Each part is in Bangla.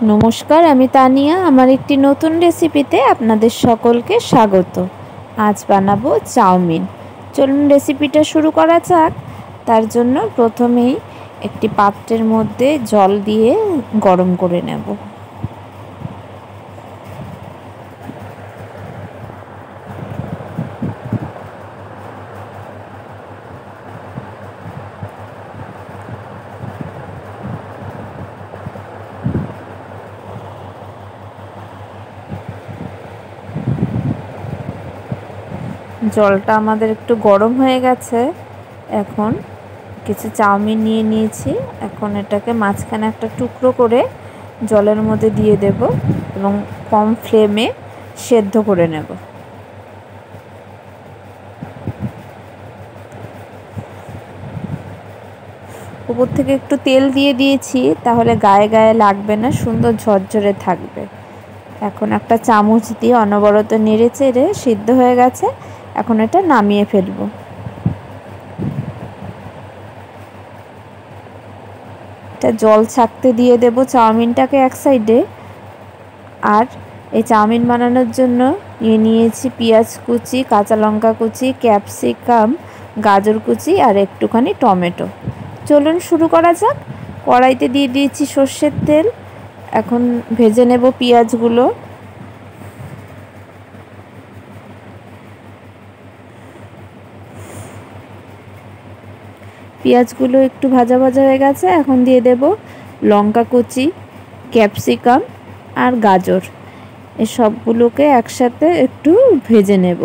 নমস্কার, আমি তানিয়া। আমার একটি নতুন রেসিপিতে আপনাদের সকলকে স্বাগত। আজ বানাবো চাউমিন। চলুন রেসিপিটা শুরু করা যাক। তার জন্য প্রথমেই একটি পাত্রের মধ্যে জল দিয়ে গরম করে নেব। জলটা আমাদের একটু গরম হয়ে গেছে। এখন কিছু চাউমিন নিয়ে নিয়েছি। এখন এটাকে মাঝখানে একটা টুকরো করে জলের মধ্যে দিয়ে দেব এবং কম ফ্লেমে সেদ্ধ করে নেব। উপর থেকে একটু তেল দিয়ে দিয়েছি, তাহলে গায়ে গায়ে লাগবে না, সুন্দর ঝরঝরে থাকবে। এখন একটা চামচ দিয়ে অনবরত নেড়ে চেড়ে সিদ্ধ হয়ে গেছে। এখন এটা নামিয়ে ফেলবো। এটা জল ছাকতে দিয়ে দেব চাউমিনটাকে এক সাইডে। আর এই চাউমিন বানানোর জন্য নিয়েছি পেঁয়াজ কুচি, কাঁচা লঙ্কা কুচি, ক্যাপসিকাম, গাজর কুচি আর একটুখানি টমেটো। চলুন শুরু করা যাক। কড়াইতে দিয়ে দিয়েছি সর্ষের তেল। এখন ভেজে নেব পেঁয়াজগুলো। পেঁয়াজগুলো একটু ভাজা ভাজা হয়ে গেছে। এখন দিয়ে দেব লঙ্কা কুচি, ক্যাপসিকাম আর গাজর। এই সবগুলোকে একসাথে একটু ভেজে নেব।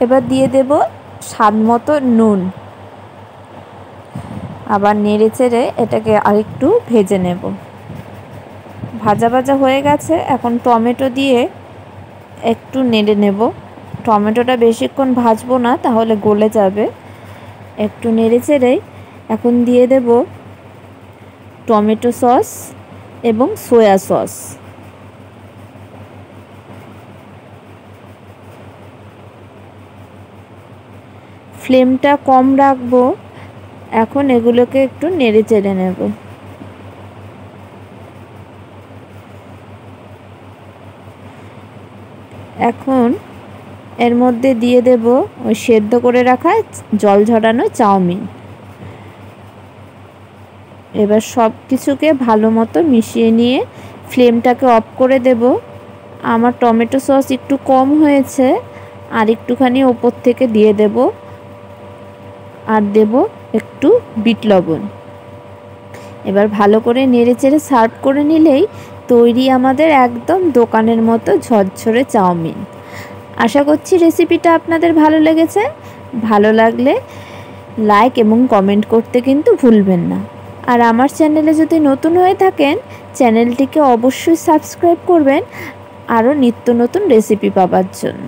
এবার দিয়ে দেব স্বাদ মতো নুন। আবার নেড়ে চেড়ে এটাকে আরেকটু ভেজে নেব। ভাজা ভাজা হয়ে গেছে। এখন টমেটো দিয়ে একটু নেড়ে নেব। টমেটোটা বেশিক্ষণ ভাজবো না, তাহলে গলে যাবে। একটু নেড়ে চেড়ে এখন দিয়ে দেব টমেটো সস এবং সয়া সস। ফ্লেমটা কম রাখবো। এখন এগুলোকে একটু নেড়ে চেড়ে নেব। এখন এর মধ্যে দিয়ে দেব ওই সেদ্ধ করে রাখা জল ঝরানো চাউমিন। এবার সব কিছুকে ভালো মতো মিশিয়ে নিয়ে ফ্লেমটাকে অফ করে দেব। আমার টমেটো সস একটু কম হয়েছে, আর একটুখানি ওপর থেকে দিয়ে দেব। আর দেব একটু বিট লবণ। এবার ভালো করে নেড়ে চেড়ে সার্ভ করে নিলেই তৈরি আমাদের একদম দোকানের মতো ঝরঝরে চাউমিন। আশা করছি রেসিপিটা আপনাদের ভালো লেগেছে। ভালো লাগলে লাইক এবং কমেন্ট করতে কিন্তু ভুলবেন না। আর আমার চ্যানেলে যদি নতুন হয়ে থাকেন, চ্যানেলটিকে অবশ্যই সাবস্ক্রাইব করবেন আরও নিত্য নতুন রেসিপি পাওয়ার জন্য।